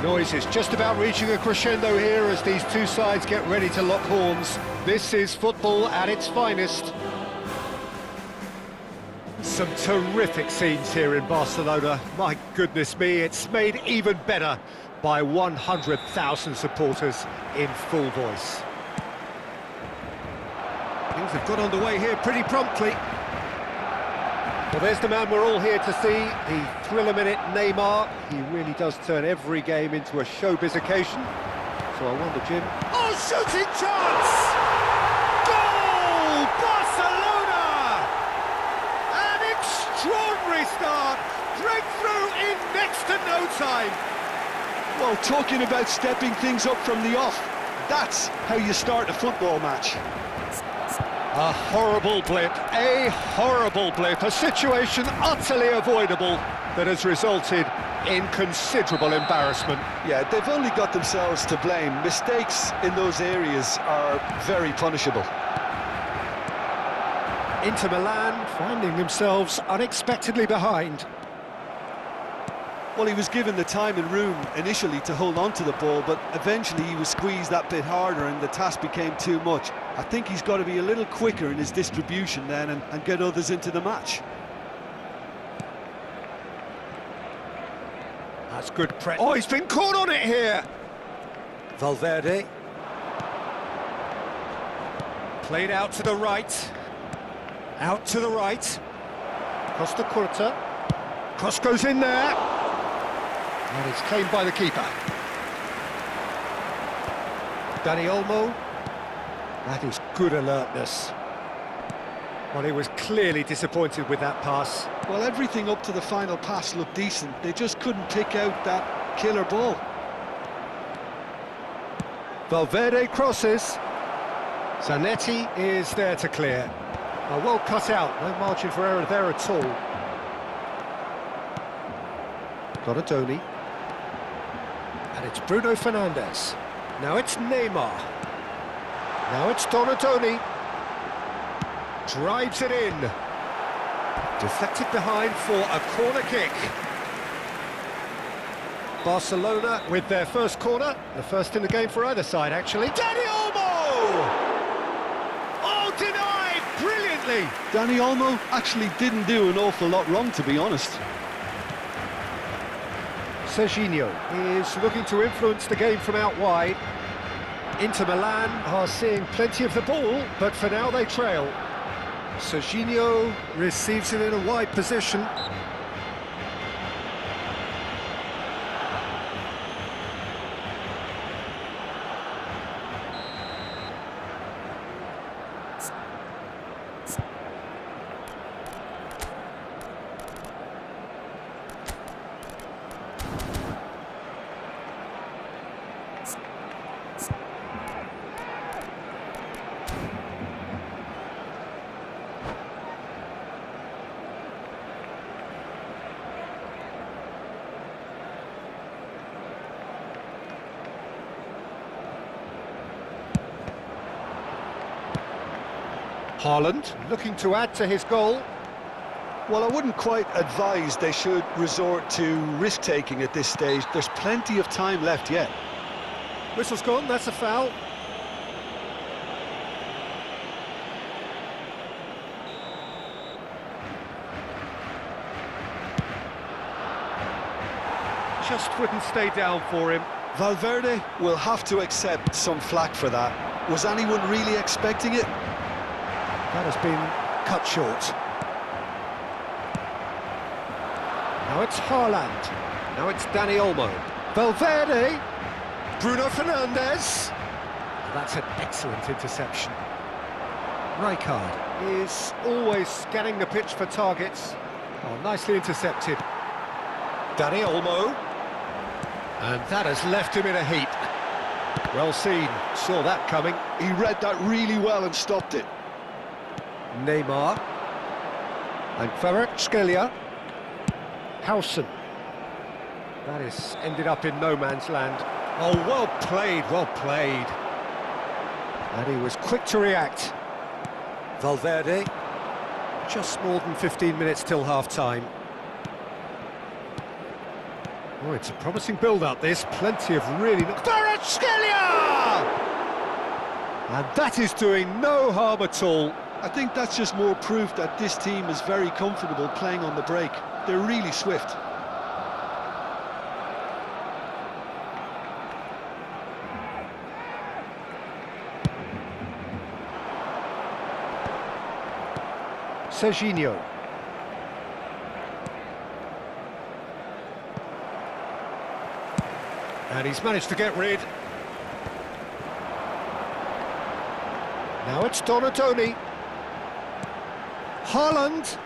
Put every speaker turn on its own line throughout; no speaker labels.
noise is just about reaching a crescendo here as these two sides get ready to lock horns. This is football at its finest. Some terrific scenes here in Barcelona. My goodness me, it's made even better by 100,000 supporters in full voice. Things have got underway here pretty promptly. Well, there's the man we're all here to see, the thriller-minute Neymar. He really does turn every game into a showbiz occasion. So I wonder, Jim... Oh, shooting chance! Goal! Barcelona! An extraordinary start! Breakthrough in next to no time!
Well, talking about stepping things up from the off, that's how you start a football match.
A horrible blip, a situation utterly avoidable that has resulted in considerable embarrassment.
Yeah, they've only got themselves to blame. Mistakes in those areas are very punishable.
Inter Milan finding themselves unexpectedly behind.
Well, he was given the time and room initially to hold on to the ball, but eventually he was squeezed that bit harder and the task became too much. I think he's got to be a little quicker in his distribution then and get others into the match.
That's good press. Oh, he's been caught on it here! Valverde. Played out to the right. Out to the right. Costa Curta. Cross goes in there. And it's claimed by the keeper. Dani Olmo. That is good alertness. Well, he was clearly disappointed with that pass.
Well, everything up to the final pass looked decent. They just couldn't pick out that killer ball.
Valverde crosses. Zanetti is there to clear. Well cut out, no margin for error there at all. Donadoni. And it's Bruno Fernandes. Now it's Neymar. Now it's Donadoni. Drives it in. Deflected behind for a corner kick. Barcelona with their first corner. The first in the game for either side, actually. Dani Olmo! Oh, denied brilliantly!
Dani Olmo actually didn't do an awful lot wrong, to be honest.
Serginho is looking to influence the game from out wide. Inter Milan are seeing plenty of the ball, but for now they trail. Serginho receives it in a wide position. Haaland looking to add to his goal.
Well, I wouldn't quite advise they should resort to risk-taking at this stage. There's plenty of time left yet.
Whistle's gone, that's a foul. Just wouldn't stay down for him.
Valverde will have to accept some flack for that. Was anyone really expecting it?
That has been cut short. Now it's Haaland. Now it's Dani Olmo. Valverde. Bruno Fernandes. That's an excellent interception. Rijkaard is always scanning the pitch for targets. Oh, nicely intercepted. Dani Olmo. And that has left him in a heap. Well seen. Saw that coming.
He read that really well and stopped it.
Neymar. And Kvaratskhelia. Howson. That is ended up in no man's land. Oh, well played, well played. And he was quick to react. Valverde. Just more than 15 minutes till half-time. Oh, it's a promising build-up, this. Plenty of really... Kvaratskhelia! And that is doing no harm at all.
I think that's just more proof that this team is very comfortable playing on the break. They're really swift.
Serginho. And he's managed to get rid. Now it's Donatoni. Haaland.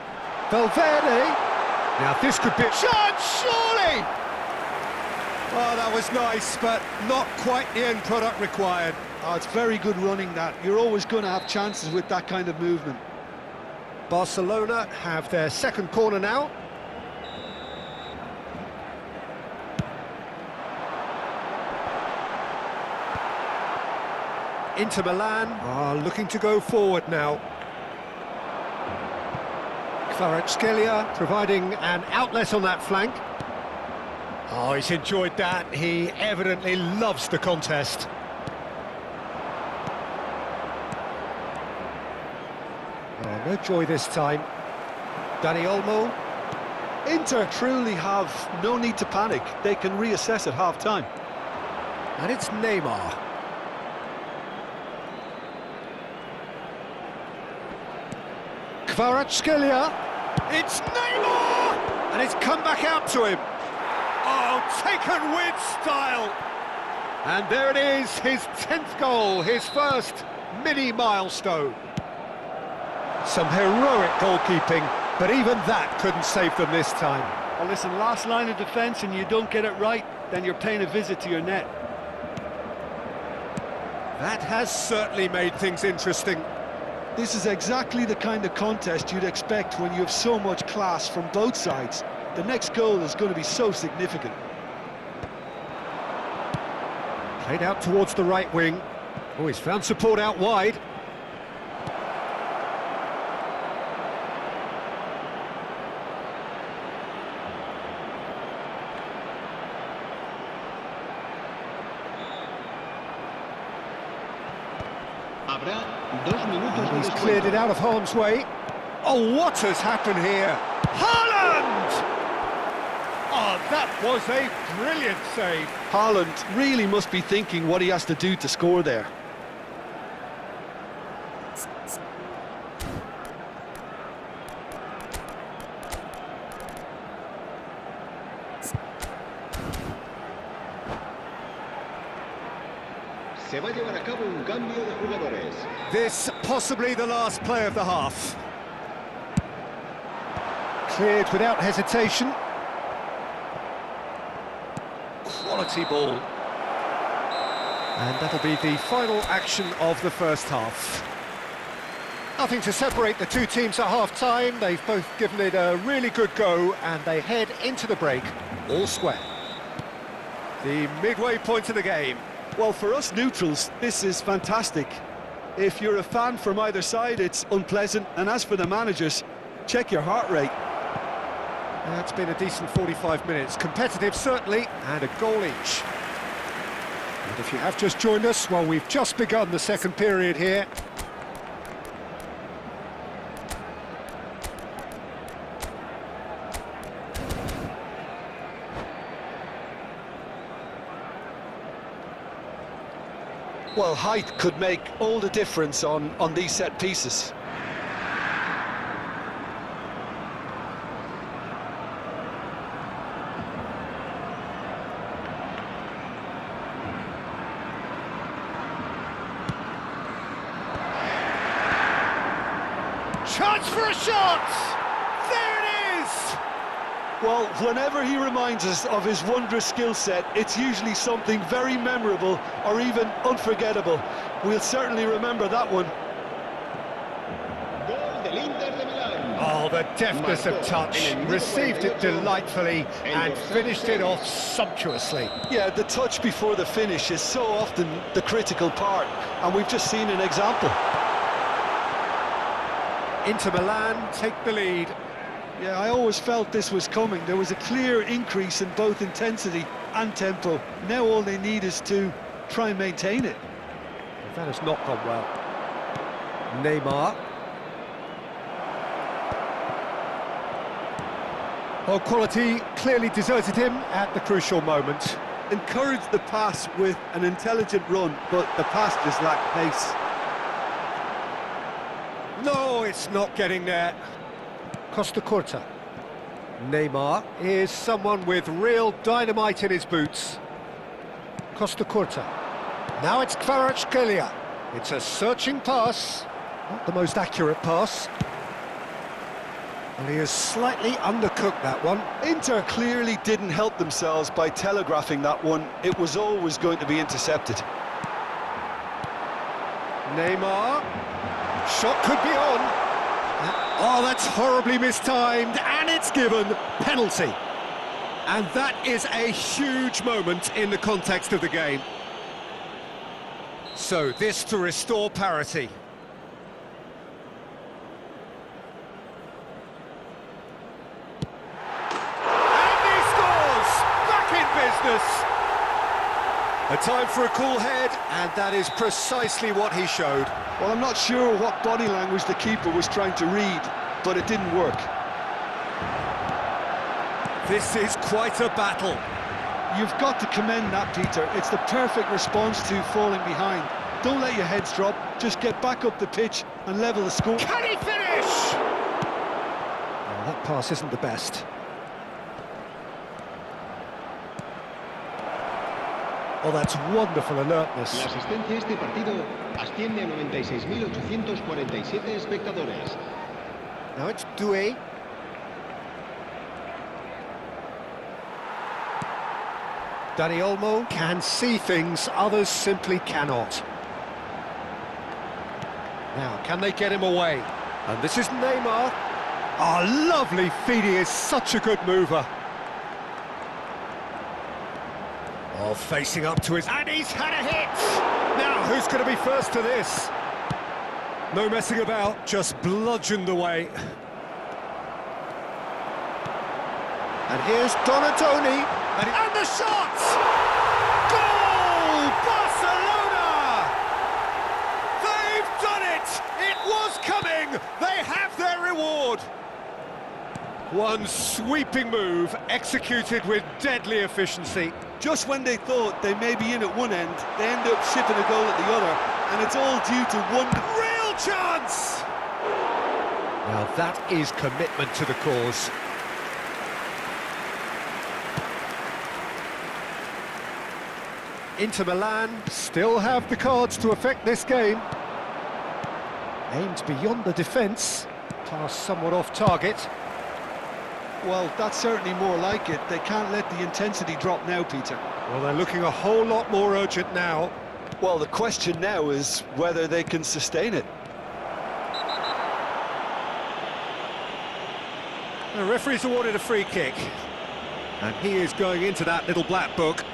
Valverde. Now this could be a chance, surely! Oh, that was nice, but not quite the end product required.
Oh, it's very good running, that. You're always going to have chances with that kind of movement.
Barcelona have their second corner now. Inter Milan are looking to go forward now. Kvaratskhelia providing an outlet on that flank. Oh, he's enjoyed that. He evidently loves the contest. Oh, no joy this time. Dani Olmo.
Inter truly have no need to panic. They can reassess at half-time.
And it's Neymar. Kvaratskhelia. It's Neymar! And it's come back out to him. Oh, taken with style. And there it is, his 10th goal, his first mini milestone. Some heroic goalkeeping, but even that couldn't save them this time.
Well, listen, last line of defence and you don't get it right, then you're paying a visit to your net.
That has certainly made things interesting.
This is exactly the kind of contest you'd expect when you have so much class from both sides. The next goal is going to be so significant.
Played out towards the right wing. Oh, he's found support out wide. And he's cleared it out of harm's way. Oh, what has happened here? Haaland! Oh, that was a brilliant save.
Haaland really must be thinking what he has to do to score there.
Se va a llevar a cabo un cambio de jugadores.
This possibly the last play of the half. Cleared without hesitation. Quality ball. And that'll be the final action of the first half. Nothing to separate the two teams at half-time. They've both given it a really good go, and they head into the break all square. The midway point of the game.
Well, for us neutrals, this is fantastic. If you're a fan from either side, it's unpleasant. And as for the managers, check your heart rate.
That's been a decent 45 minutes. Competitive, certainly, and a goal each. And if you have just joined us, well, we've just begun the second period here.
Well, height could make all the difference on these set pieces.
Chance for a shot! There it is!
Well, whenever he reminds us of his wondrous skill set, it's usually something very memorable or even unforgettable. We'll certainly remember that one.
Gol del Inter de Milán.
Oh, the deftness of touch. Received it delightfully and finished it off sumptuously.
Yeah, the touch before the finish is so often the critical part, and we've just seen an example.
Inter Milan take the lead.
Yeah, I always felt this was coming. There was a clear increase in both intensity and tempo. Now all they need is to try and maintain it.
That has not gone well. Neymar. Well, quality clearly deserted him at the crucial moment.
Encouraged the pass with an intelligent run, but the pass just lacked pace.
No, it's not getting there. Costa Curta. Neymar is someone with real dynamite in his boots. Costa Curta. Now it's Kvaratskhelia. It's a searching pass. Not the most accurate pass. Well, he has slightly undercooked that one.
Inter clearly didn't help themselves by telegraphing that one. It was always going to be intercepted.
Neymar. Shot could be on. Oh, that's horribly mistimed, and it's given penalty. And that is a huge moment in the context of the game. So, this to restore parity. And he scores! Back in business! A time for a cool head, and that is precisely what he showed.
Well, I'm not sure what body language the keeper was trying to read, but it didn't work.
This is quite a battle.
You've got to commend that, Peter. It's the perfect response to falling behind. Don't let your heads drop, just get back up the pitch and level the score.
Can he finish? Oh, that pass isn't the best. Oh, that's wonderful alertness.
La asistencia a este partido asciende a 96.847 espectadores.
Now it's Doué. Dani Olmo can see things others simply cannot. Now, can they get him away? And this is Neymar. Oh, lovely feed, he is such a good mover. Oh, facing up to his... And he's had a hit! Now, who's going to be first to this? No messing about, just bludgeoned away. And here's Donatoni. And the shot! Goal! Barcelona! They've done it! It was coming! They have their reward! One sweeping move, executed with deadly efficiency.
Just when they thought they may be in at one end, they end up shipping a goal at the other, and it's all due to one
Real chance! Now that is commitment to the cause. Inter Milan still have the cards to affect this game. Aimed beyond the defence, pass somewhat off target.
Well, that's certainly more like it. They can't let the intensity drop now, Peter.
Well, they're looking a whole lot more urgent now.
Well, the question now is whether they can sustain it.
The referee's awarded a free kick. And he is going into that little black book.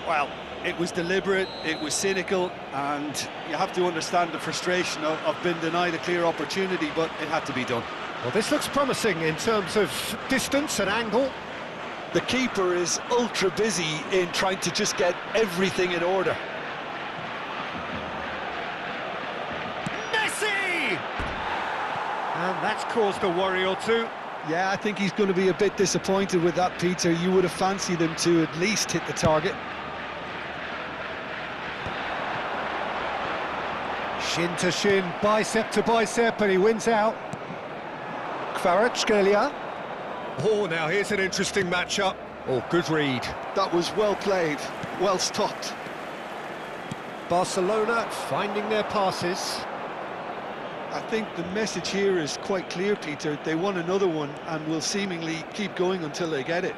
Well, it was deliberate, it was cynical, and you have to understand the frustration of being denied a clear opportunity, but it had to be done.
Well, this looks promising in terms of distance and angle.
The keeper is ultra busy in trying to just get everything in order.
Messi! And that's caused a worry or two.
Yeah, I think he's going to be a bit disappointed with that, Peter. You would have fancied him to at least hit the target.
Shin to shin, bicep to bicep, and he wins out. Kvaratskhelia. Oh, now here's an interesting matchup. Oh, good read.
That was well played, well stopped.
Barcelona finding their passes.
I think the message here is quite clear, Peter. They won another one and will seemingly keep going until they get it.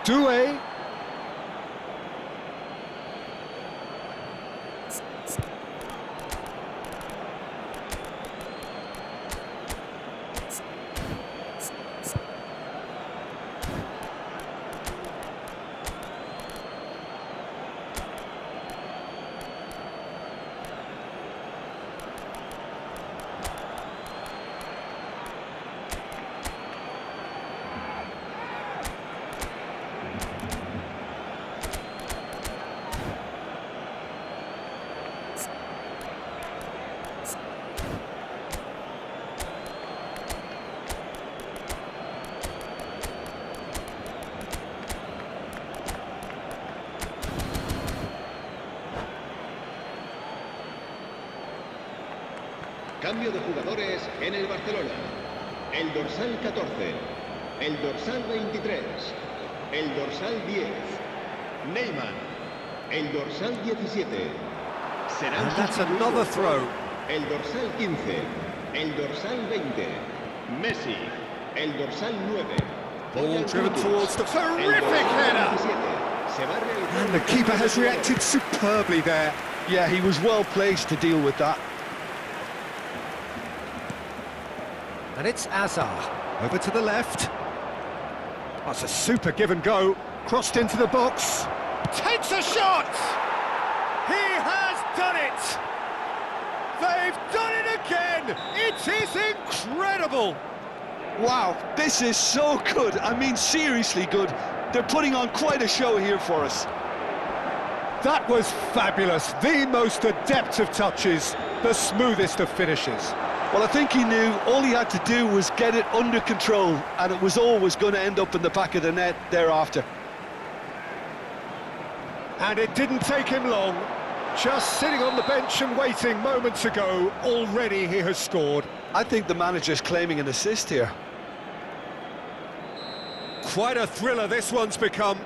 Doué.
Cambio de jugadores en el Barcelona. El dorsal 14, el dorsal 23, el dorsal 10, Neymar, el dorsal 17. Serán
And that's
sustituidos
another
por
throw.
el dorsal 15, el dorsal 20, Messi, el dorsal 9.
Ball
Boyan
driven
Cruz,
towards the
el
terrific
dorsal
header.
17. Se va a realizar
And the keeper has reacted superbly there.
Yeah, he was well placed to deal with that.
And it's Azar. Over to the left. That's a super give and go. Crossed into the box. Takes a shot! He has done it! They've done it again! It is incredible!
Wow, this is so good. I mean, seriously good. They're putting on quite a show here for us.
That was fabulous. The most adept of touches, the smoothest of finishes.
Well, I think he knew all he had to do was get it under control, and it was always going to end up in the back of the net thereafter.
And it didn't take him long. Just sitting on the bench and waiting moments ago, already he has scored.
I think the manager's claiming an assist here.
Quite a thriller this one's become.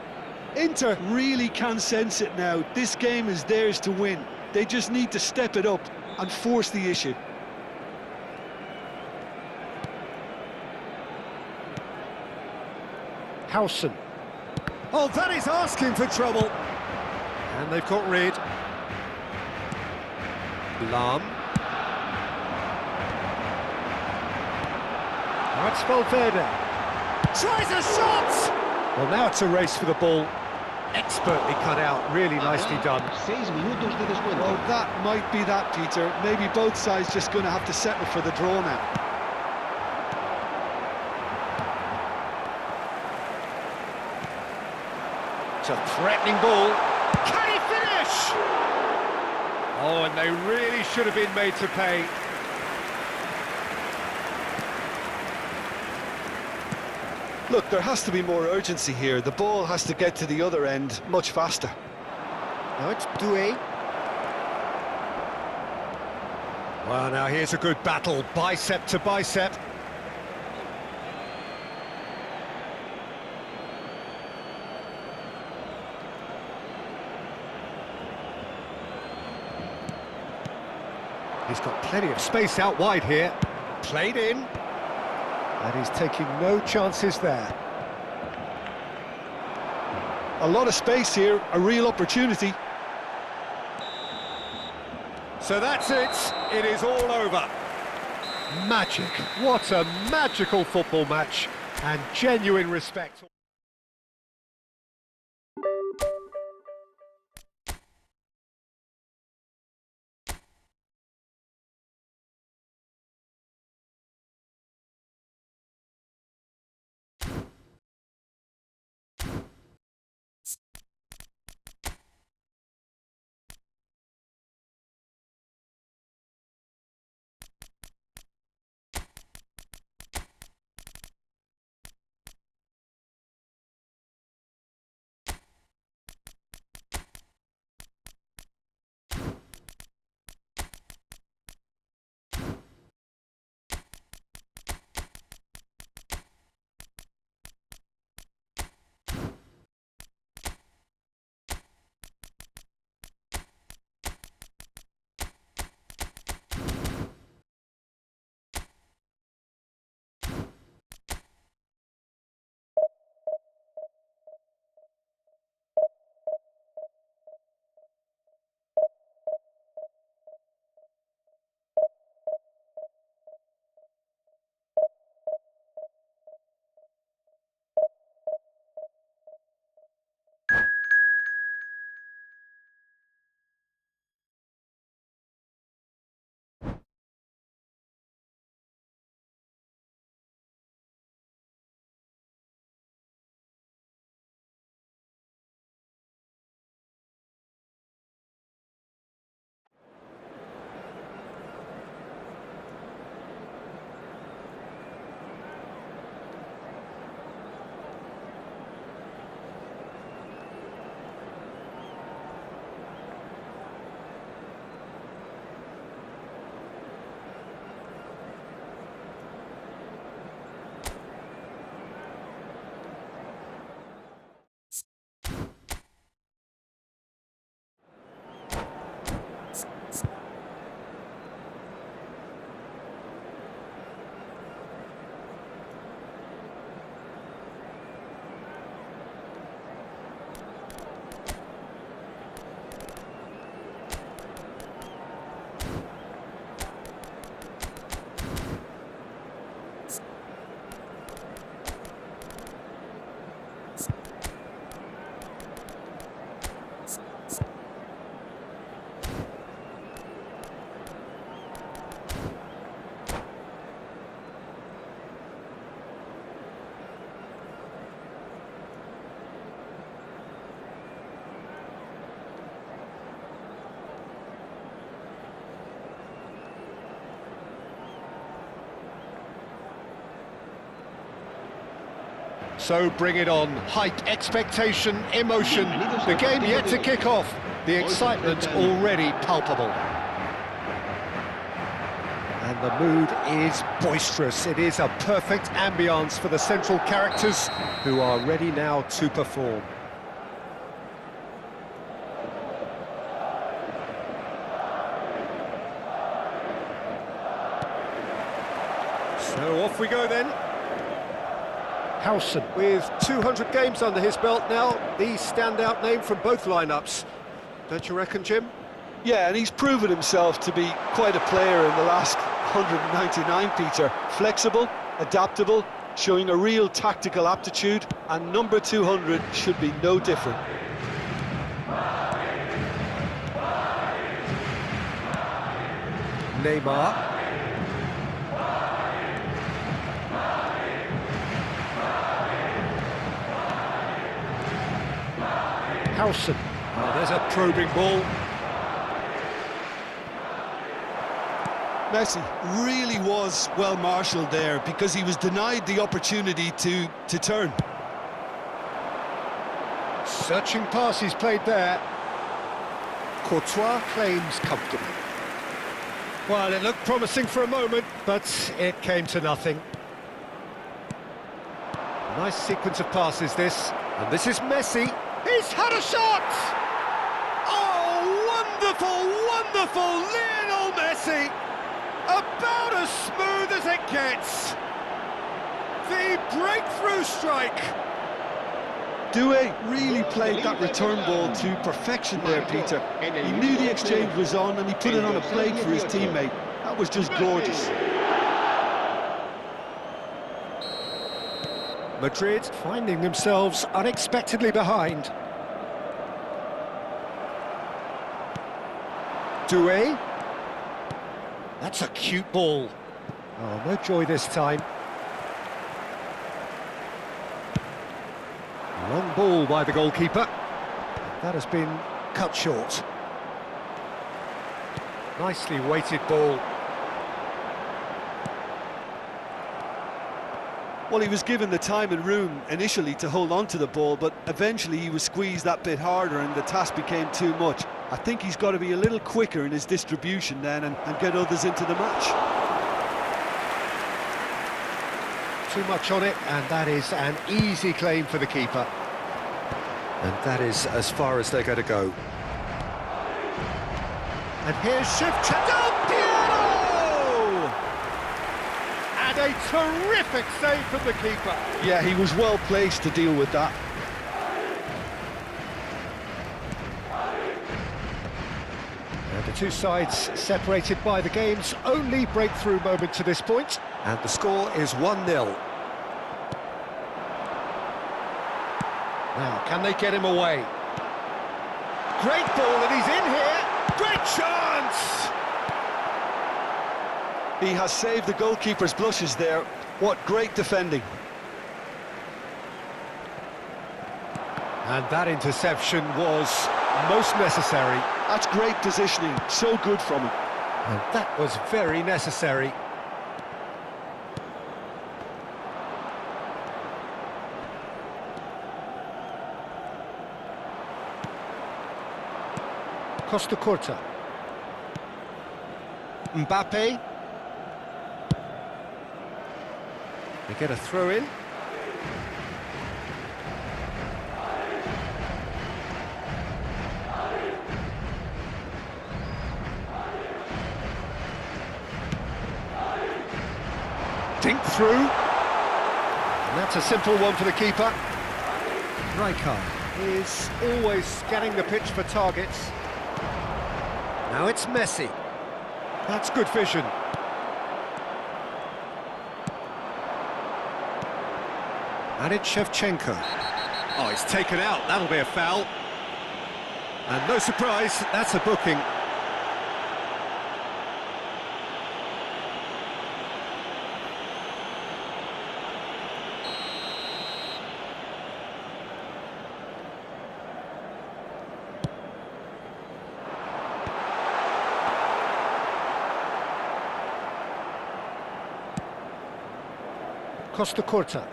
Inter really can sense it now. This game is theirs to win. They just need to step it up and force the issue.
Howson. Oh, that is asking for trouble. And they've got rid. Lahm. That's Valverde. Tries a shot! Well, now it's a race for the ball. Expertly cut out, really nicely done.
6 minutos de descuento.
Well, that might be that, Peter. Maybe both sides just going to have to settle for the draw now.
It's a threatening ball. Can he finish? Oh, and they really should have been made to pay.
Look, there has to be more urgency here. The ball has to get to the other end much faster.
Now it's Doué. Well, now here's a good battle, bicep to bicep. He's got plenty of space out wide here. Played in. And he's taking no chances there.
A lot of space here, a real opportunity.
So that's it. It is all over. Magic. What a magical football match. And genuine respect. So bring it on. Hype, expectation, emotion. The game yet to kick off. The excitement already palpable. And the mood is boisterous. It is a perfect ambience for the central characters who are ready now to perform. So off we go then. Howson, with 200 games under his belt now, the standout name from both lineups. Don't you reckon, Jim?
Yeah, and he's proven himself to be quite a player in the last 199, Peter. Flexible, adaptable, showing a real tactical aptitude, and number 200 should be no different.
Neymar. Howson. Oh, there's a probing ball.
Messi really was well marshalled there because he was denied the opportunity to turn.
Searching pass he's played there. Courtois claims comfortably. Well, it looked promising for a moment, but it came to nothing. Nice sequence of passes this, and this is Messi. He's had a shot! Oh, wonderful, wonderful Lionel Messi! About as smooth as it gets. The breakthrough strike.
Doué really played that return ball to perfection there, Peter. He knew the exchange was on and he put it on a plate for his teammate. That was just gorgeous.
Madrid finding themselves unexpectedly behind. Doué. That's a cute ball. Oh, no joy this time. Long ball by the goalkeeper. That has been cut short. Nicely weighted ball.
Well, he was given the time and room initially to hold on to the ball, but eventually he was squeezed that bit harder and the task became too much. I think he's got to be a little quicker in his distribution then and get others into the match.
Too much on it, and that is an easy claim for the keeper. And that is as far as they're going to go. And here's Shevchenko! Piano! And a terrific save from the keeper.
Yeah, he was well placed to deal with that.
And the two sides separated by the game's only breakthrough moment to this point. And the score is 1-0. Now, can they get him away? Great ball, and he's in here. Great chance!
He has saved the goalkeeper's blushes there. What great defending.
And that interception was most necessary.
That's great positioning, so good from him.
And that was very necessary. Costa Curta. Mbappe. They get a throw in. Dink through. And that's a simple one for the keeper. Rijkaard is always scanning the pitch for targets. Now it's Messi. That's good vision. And it's Shevchenko. Oh, it's taken out. That'll be a foul. And no surprise, that's a booking. Costa Curta.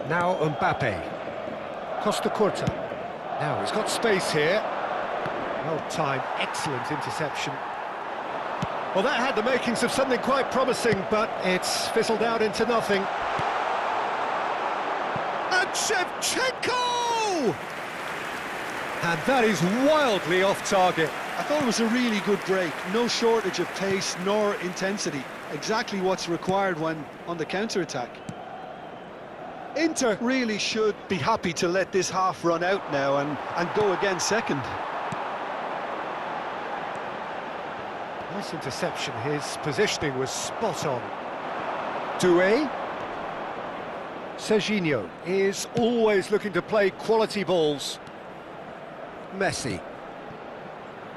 Now Mbappe. Costa Curta. Now he's got space here. Well timed, excellent interception. Well, that had the makings of something quite promising, but it's fizzled out into nothing. And Shevchenko! And that is wildly off target.
I thought it was a really good break. No shortage of pace nor intensity. Exactly what's required when on the counter-attack. Inter really should be happy to let this half run out now and go again second.
Nice interception. His positioning was spot on. Doué. Serginho is always looking to play quality balls. Messi.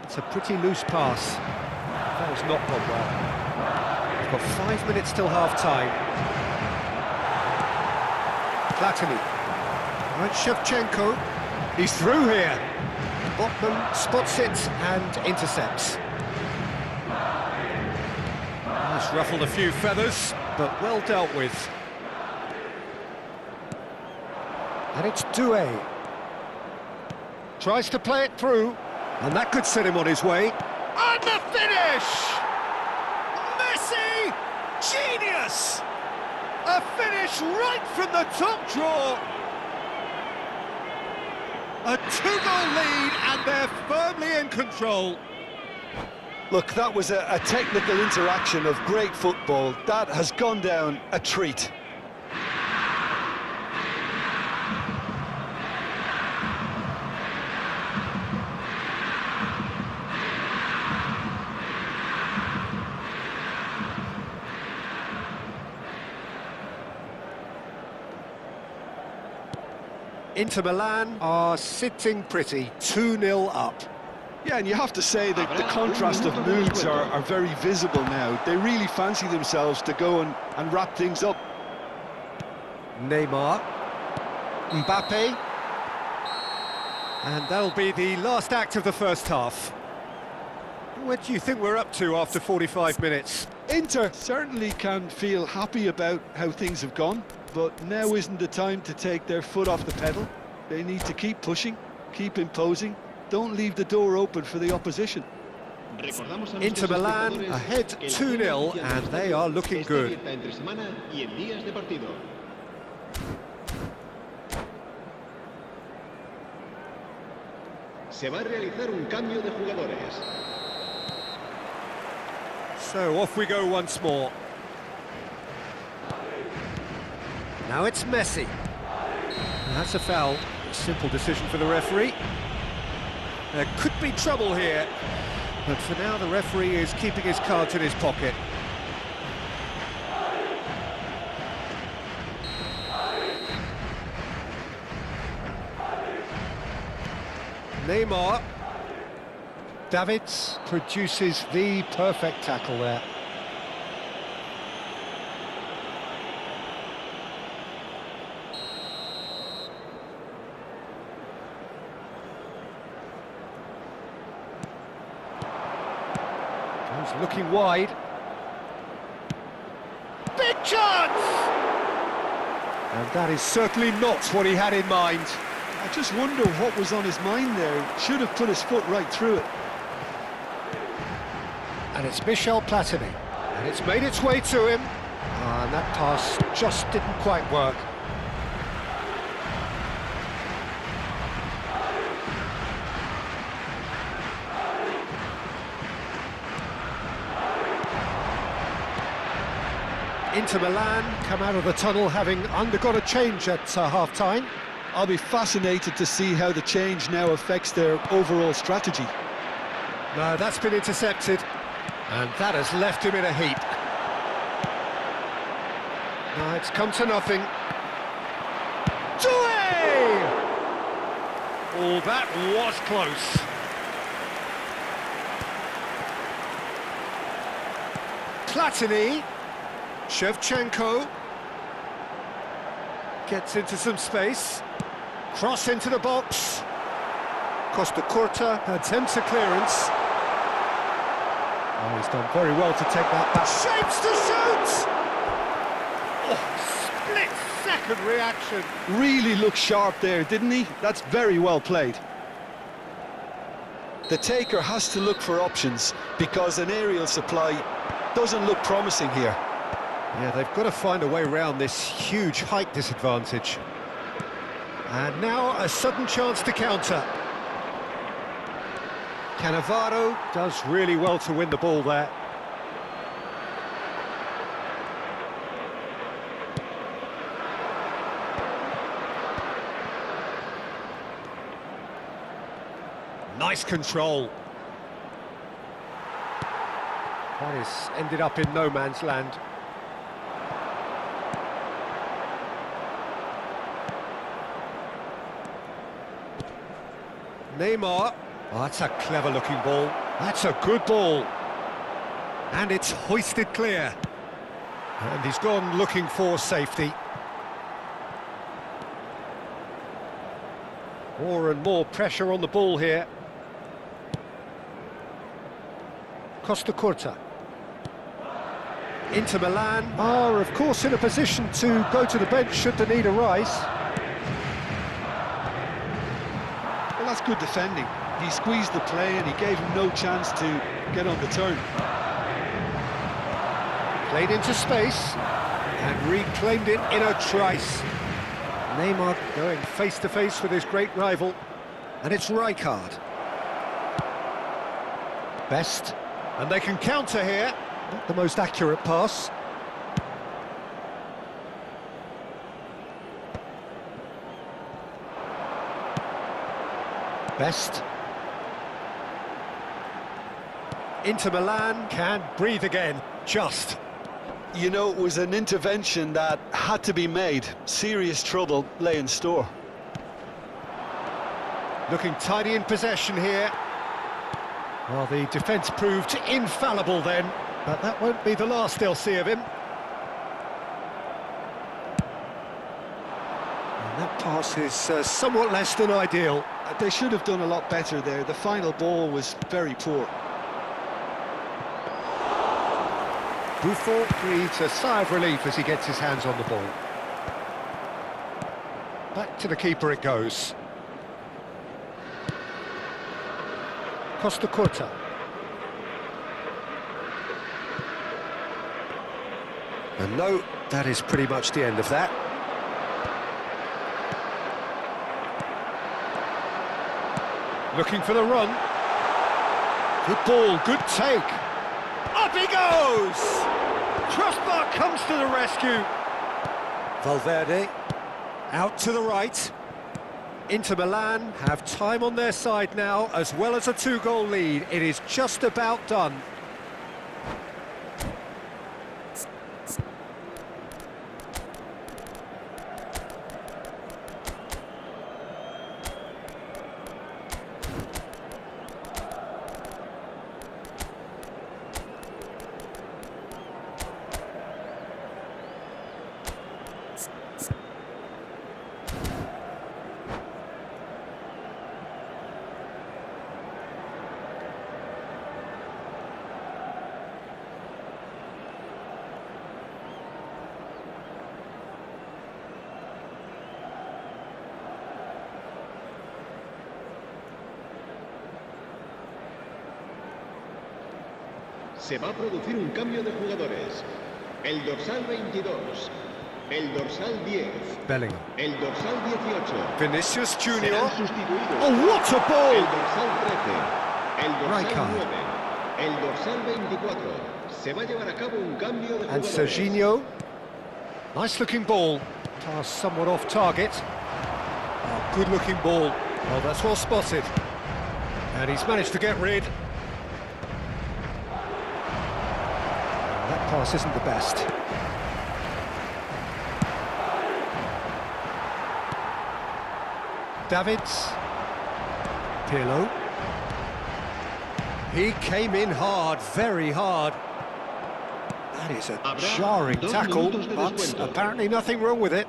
It's a pretty loose pass. That has not gone well. We've got 5 minutes till half-time. Platini. Right, Shevchenko. He's through here. Botman spots it and intercepts. That's ruffled a few feathers, but well dealt with. And it's Doué. Tries to play it through, and that could set him on his way. And the finish! Messi! Genius! A finish right from the top draw. A 2-goal lead, and they're firmly in control.
Look, that was a technical interaction of great football. That has gone down a treat.
Inter Milan are sitting pretty, 2-0 up.
Yeah, and you have to say that the contrast of moods are very visible now. They really fancy themselves to go and wrap things up.
Neymar. Mbappe. And that'll be the last act of the first half. What do you think we're up to after 45 minutes?
Inter certainly can feel happy about how things have gone, but now isn't the time to take their foot off the pedal. They need to keep pushing, keep imposing. Don't leave the door open for the opposition.
Inter Milan ahead 2-0, and they are looking good.
Se va a realizar un cambio de jugadores.
So off we go once more. Now it's Messi. And that's a foul. A simple decision for the referee. There could be trouble here, but for now the referee is keeping his cards in his pocket. Neymar. Davids produces the perfect tackle there. He's looking wide. Big chance! And that is certainly not what he had in mind.
I just wonder what was on his mind there. Should have put his foot right through it.
And it's Michel Platini. And it's made its way to him. And that pass just didn't quite work. Inter Milan come out of the tunnel having undergone a change at half-time.
I'll be fascinated to see how the change now affects their overall strategy.
No, that's been intercepted, and that has left him in a heap. No, it's come to nothing. Doué! Oh, that was close. Platini. Shevchenko. Gets into some space. Cross into the box. Costa Curta attempts a clearance. Oh, he's done very well to take that back. Shapes to shoot! Oh, split second reaction.
Really looked sharp there, didn't he? That's very well played. The taker has to look for options because an aerial supply doesn't look promising here.
Yeah, they've got to find a way around this huge height disadvantage. And now a sudden chance to counter. Cannavaro does really well to win the ball there. Nice control. That is ended up in no man's land. Neymar. Oh, that's a clever-looking ball. That's a good ball. And it's hoisted clear. And he's gone looking for safety. More and more pressure on the ball here. Costa Curta. Inter Milan are, of course, in a position to go to the bench should the need arise.
Well, that's good defending. He squeezed the play and he gave him no chance to get on the turn.
Played into space and reclaimed it in a trice. Neymar going face-to-face with his great rival, and it's Rijkaard. Best, and they can counter here. Not the most accurate pass. Best. Inter Milan can breathe again, just.
You know, it was an intervention that had to be made. Serious trouble lay in store.
Looking tidy in possession here. Well, the defence proved infallible then, but that won't be the last they'll see of him. And that pass is somewhat less than ideal.
They should have done a lot better there. The final ball was very poor.
Buffon breathes a sigh of relief as he gets his hands on the ball. Back to the keeper it goes. Costa Curta. And no, that is pretty much the end of that. Looking for the run. Good ball, good take. Up he goes! Crossbar comes to the rescue. Valverde out to the right. Inter Milan have time on their side now, as well as a two-goal lead. It is just about done.
Se va a producir un cambio de jugadores. El dorsal 22, el dorsal 10,
Bellingham.
el dorsal 18.
Vinicius Junior.
Serán sustituidos.
Oh, what a
El
ball!
dorsal 13, el dorsal
Rijkaard.
9, el dorsal 24. Se va a llevar a cabo un cambio de
And
jugadores.
Serginho. Nice looking ball. Pass somewhat off target. Oh, good looking ball. Oh, that's well spotted. And he's managed to get rid. That pass isn't the best. Davids. Pirlo. He came in hard, very hard. That is a
Habrá
jarring
2
tackle,
minutos de
but
descuento.
apparently nothing wrong with it.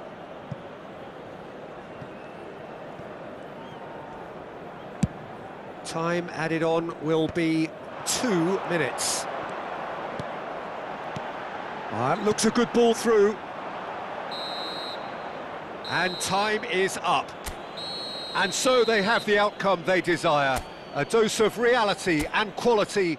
Time added on will be 2 minutes. That looks a good ball through. And time is up. And so they have the outcome they desire. A dose of reality and quality.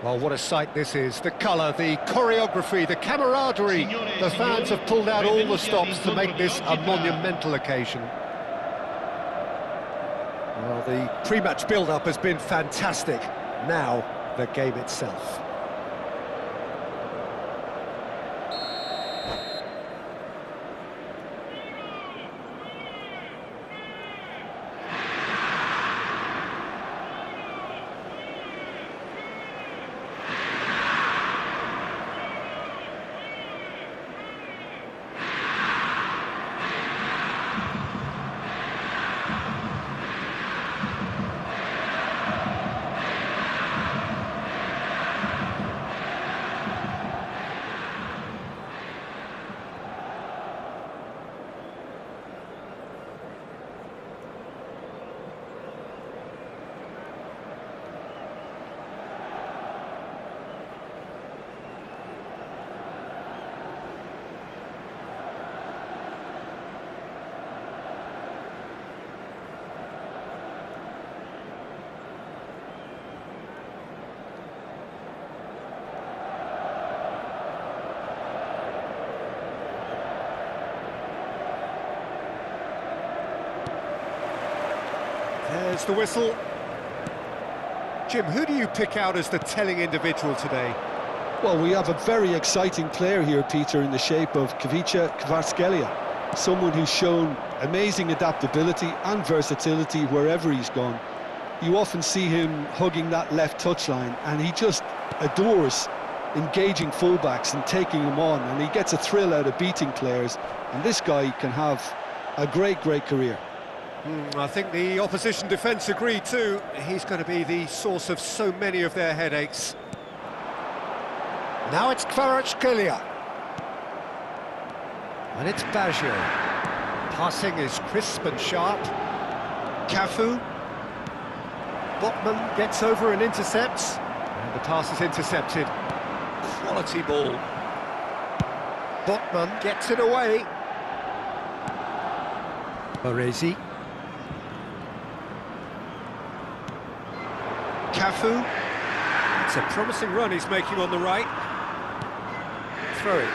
Well, what a sight this is. The colour, the choreography, the camaraderie. The fans have pulled out all the stops to make this a monumental occasion. Well, the pre-match build-up has been fantastic. Now, the game itself. gets the whistle. Jim, who do you pick out as the telling individual today?
Well, we have a very exciting player here, Peter, in the shape of Kavica Kvaratskhelia. Someone who's shown amazing adaptability and versatility wherever he's gone. You often see him hugging that left touchline, and he just adores engaging fullbacks and taking them on, and he gets a thrill out of beating players, and this guy can have a great career.
I think the opposition defence agree too. He's going to be the source of so many of their headaches. Now it's Kvaratskhelia. And it's Baggio. Passing is crisp and sharp. Cafu. Botman gets over and intercepts. And the pass is intercepted. Quality ball. Botman gets it away. Baresi. Cafu. It's a promising run he's making on the right. Throw it.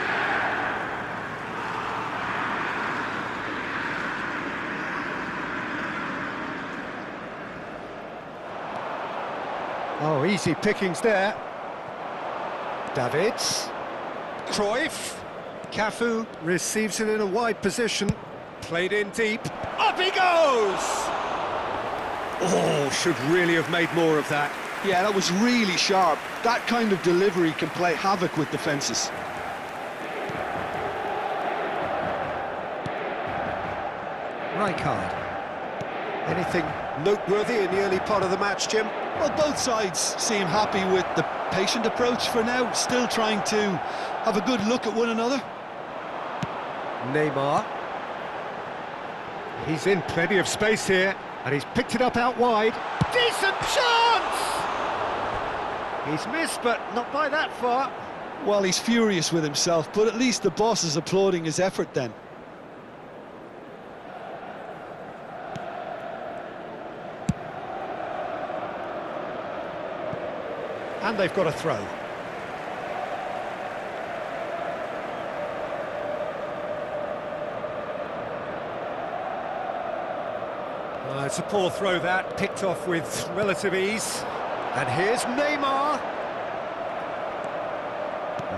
Oh, easy pickings there. Davids. Cruyff. Cafu receives it in a wide position. Played in deep. Up he goes! Oh, should really have made more of that.
Yeah, that was really sharp. That kind of delivery can play havoc with defences.
Rijkaard. Anything noteworthy in the early part of the match, Jim?
Well, both sides seem happy with the patient approach for now, still trying to have a good look at one another.
Neymar. He's in plenty of space here, and he's picked it up out wide. Decent chance! He's missed, but not by that far.
Well, he's furious with himself, but at least the boss is applauding his effort then.
And they've got a throw. It's a poor throw that, picked off with relative ease. And here's Neymar.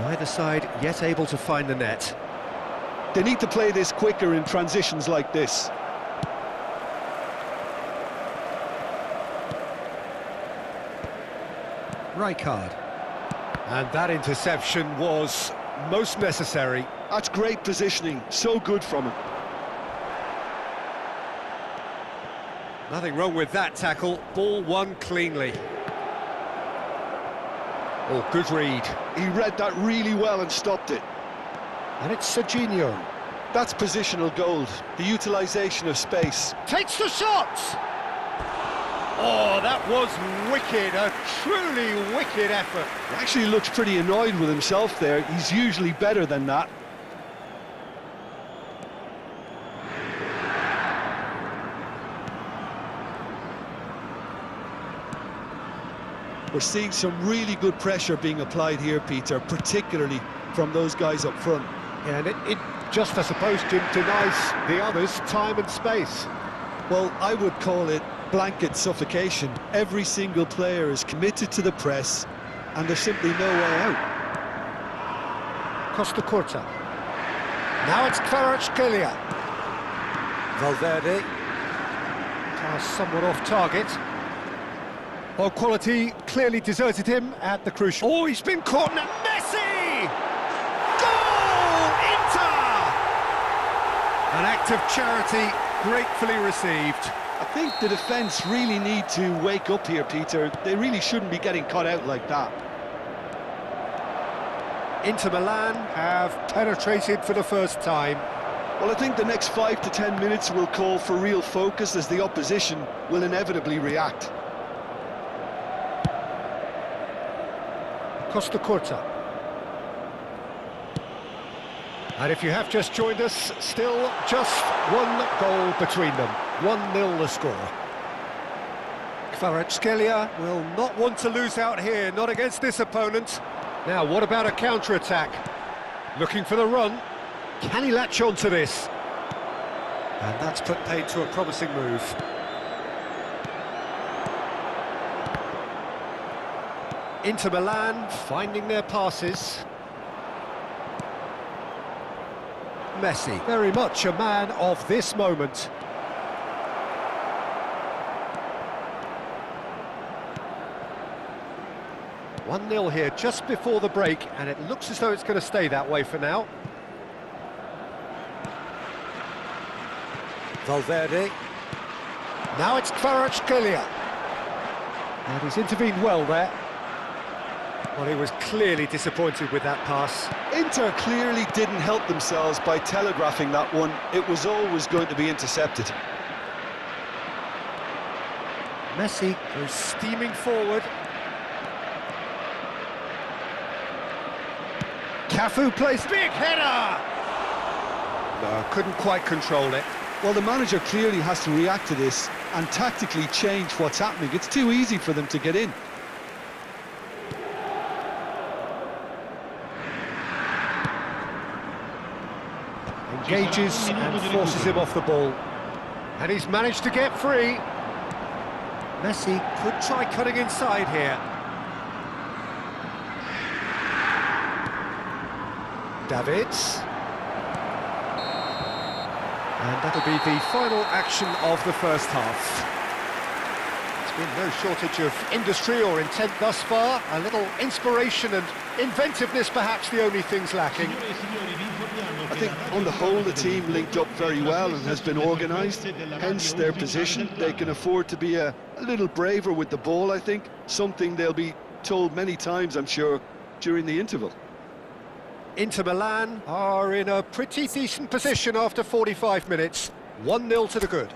Neither side yet able to find the net.
They need to play this quicker in transitions like this.
Rijkaard. And that interception was most necessary.
That's great positioning, so good from him.
Nothing wrong with that tackle, ball won cleanly. Oh, good read.
He read that really well and stopped it.
And it's Serginho.
That's positional gold, the utilisation of space.
Takes the shot! Oh, that was wicked, a truly wicked effort.
He actually looks pretty annoyed with himself there. He's usually better than that. We're seeing some really good pressure being applied here, Peter, particularly from those guys up front.
Yeah, and it just, I suppose, Jim, denies the others time and space.
Well, I would call it blanket suffocation. Every single player is committed to the press, and there's simply no way out.
Costa Curta. Now it's Kvaratskhelia. Valverde. Pass somewhat off target. Well, quality clearly deserted him at the crucial... Oh, he's been caught now. Messi! Goal! Inter! An act of charity gratefully received.
I think the defence really need to wake up here, Peter. They really shouldn't be getting caught out like that.
Inter Milan have penetrated for the first time.
Well, I think the next 5 to 10 minutes will call for real focus, as the opposition will inevitably react.
Costa Curta. And if you have just joined us, still just one goal between them. 1-0 the score. Kvaratskhelia will not want to lose out here, not against this opponent. Now, what about a counter-attack? Looking for the run. Can he latch on to this? And that's put paid to a promising move. Inter Milan finding their passes. Messi, very much a man of this moment. One 0 here just before the break, and it looks as though it's going to stay that way for now. Valverde. Now it's Kvaratskhelia. And he's intervened well there. Well, he was clearly disappointed with that pass.
Inter clearly didn't help themselves by telegraphing that one. It was always going to be intercepted.
Messi goes steaming forward. Cafu plays big header! No, couldn't quite control it.
Well, the manager clearly has to react to this and tactically change what's happening. It's too easy for them to get in.
Engages and forces him off the ball. And he's managed to get free. Messi could try cutting inside here. Davids. And that'll be the final action of the first half. There's been no shortage of industry or intent thus far. A little inspiration and inventiveness, perhaps the only things lacking.
I think on the whole the team linked up very well and has been organised, hence their position. They can afford to be a little braver with the ball, I think, something they'll be told many times, I'm sure, during the interval.
Inter Milan are in a pretty decent position after 45 minutes. 1-0 to the good.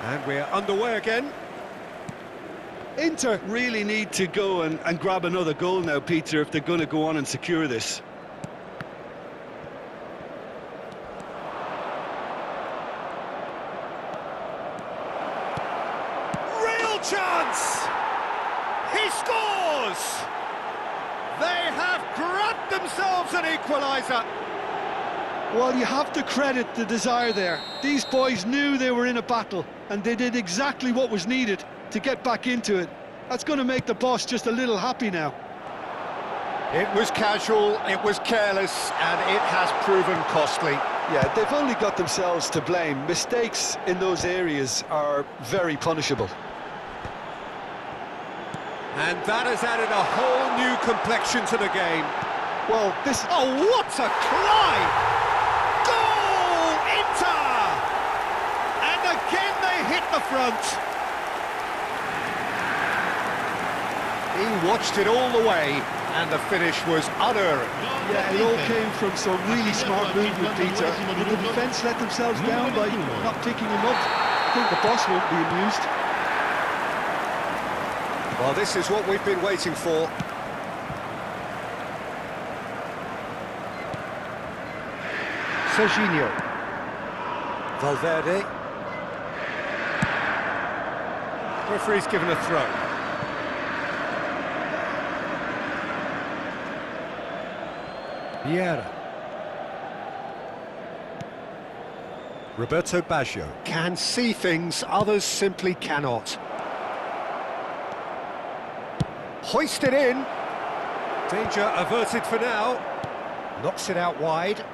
And we're underway again.
Inter really need to go and grab another goal now, Peter, if they're going to go on and secure this.
Real chance! He scores! They have grabbed themselves an equaliser.
Well, you have to credit the desire there. These boys knew they were in a battle, and they did exactly what was needed to get back into it. That's going to make the boss just a little happy now.
It was casual, it was careless, and it has proven costly.
Yeah, they've only got themselves to blame. Mistakes in those areas are very punishable.
And that has added a whole new complexion to the game.
Well, this...
Oh, what a try! Goal! Inter! And again they hit the front. He watched it all the way. And the finish was unerring.
Yeah, it all came from some really smart movement, Peter. Did the defence let themselves down by not picking him up? I think the boss won't be amused.
Well, this is what we've been waiting for. Serginho. Valverde. Referee's given a throw. Vieira. Roberto Baggio can see things others simply cannot. Hoisted in. Danger averted for now. Knocks it out wide.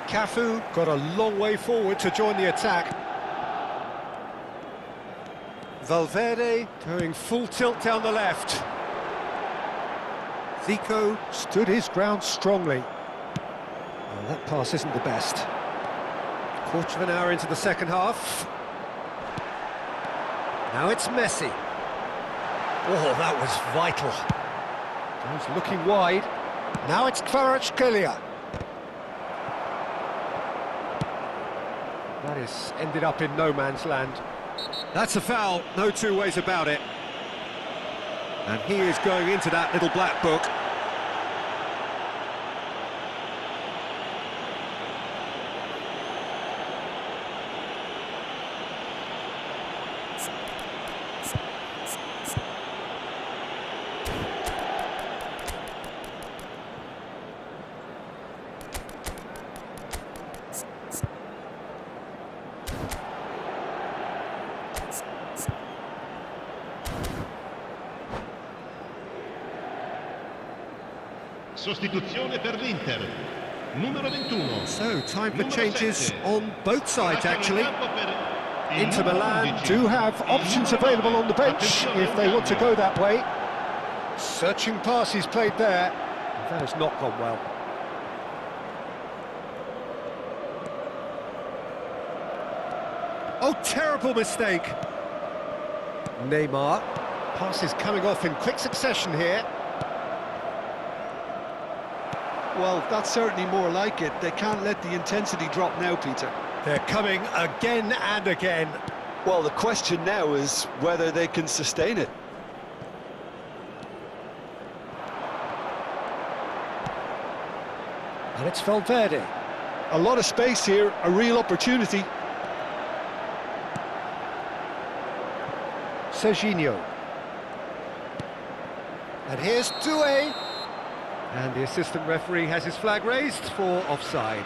Cafu got a long way forward to join the attack. Valverde going full tilt down the left. Zico stood his ground strongly. Well, that pass isn't the best. Quarter of an hour into the second half. Now it's Messi. Oh, that was vital. He was looking wide. Now it's Kvaratskhelia. That is ended up in no man's land. That's a foul, no two ways about it. And he is going into that little black book.
Sostituzione per l'Inter. Numero 21.
So, time for changes
7.
on both sides, actually. Inter
Numero
Milan
11.
do have options available on the bench if they want to go that way. Searching pass he's played there. That has not gone well. Oh, terrible mistake. Neymar. Pass is coming off in quick succession here.
Well, that's certainly more like it. They can't let the intensity drop now, Peter.
They're coming again and again.
Well, the question now is whether they can sustain it.
And it's Valverde.
A lot of space here, a real opportunity.
Serginho. And here's Doué. And the assistant referee has his flag raised for offside.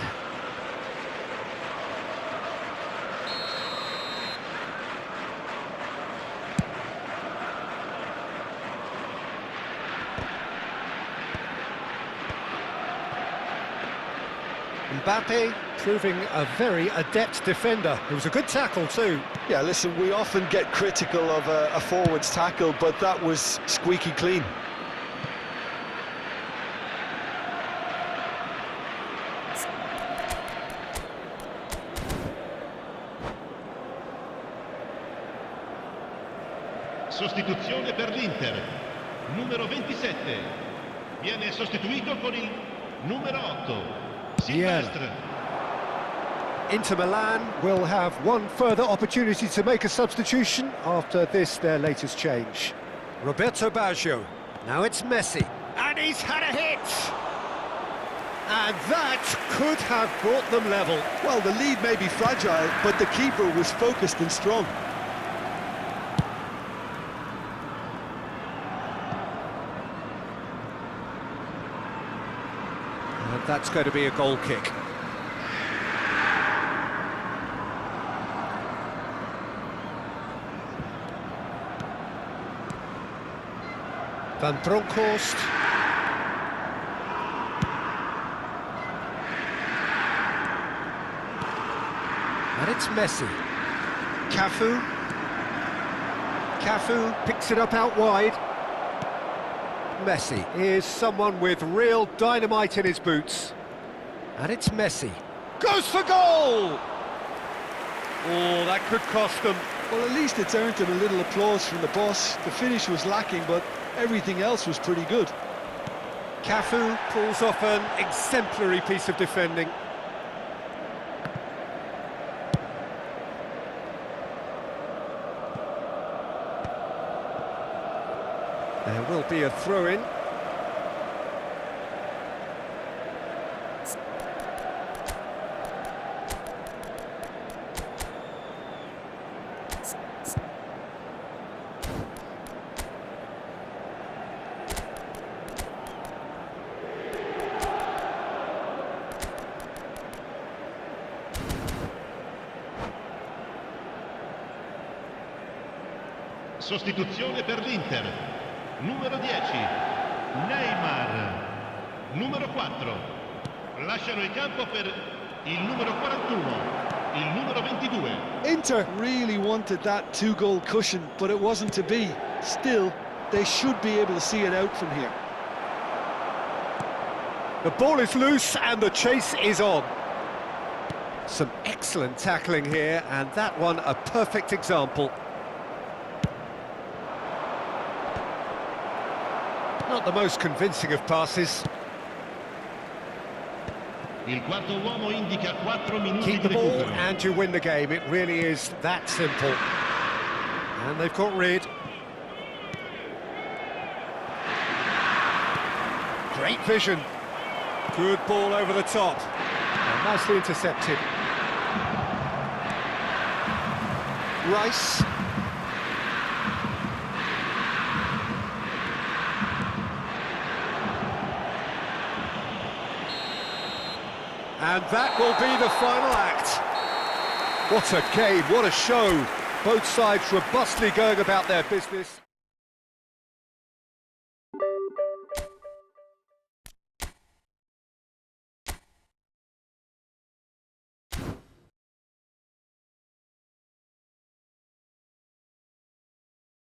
Mbappe proving a very adept defender. It was a good tackle too.
Yeah, listen, we often get critical of a forward's tackle, but that was squeaky clean.
Sostituzione per l'Inter. Numero 27. Viene sostituito con il numero 8. Silvestre.
Inter Milan will have one further opportunity to make a substitution after this, their latest change. Roberto Baggio. Now it's Messi. And he's had a hit! And that could have brought them level.
Well, the lead may be fragile, but the keeper was focused and strong.
And that's going to be a goal kick. Van Bronckhorst. And it's Messi. Cafu. Cafu picks it up out wide. Messi is someone with real dynamite in his boots. And it's Messi. Goes for goal! Oh, that could cost them.
Well, at least it's earned him a little applause from the boss. The finish was lacking, but everything else was pretty good.
Cafu pulls off an exemplary piece of defending. There will be a throw-in.
Sostituzione per l'Inter. Numero 10, Neymar. Numero 4, lasciano il campo per il numero 41, il numero 22.
Inter really wanted that two-goal cushion, but it wasn't to be. Still, they should be able to see it out from here.
The ball is loose and the chase is on. Some excellent tackling here, and that one a perfect example. Not the most convincing of passes.
Il quarto uomo indica 4 minuti
Keep the
di
ball
recupero.
and you win the game. It really is that simple. And they've got rid. Great vision. Good ball over the top. And nicely intercepted. Rice. And that will be the final act. What a game, what a show. Both sides robustly going about their business.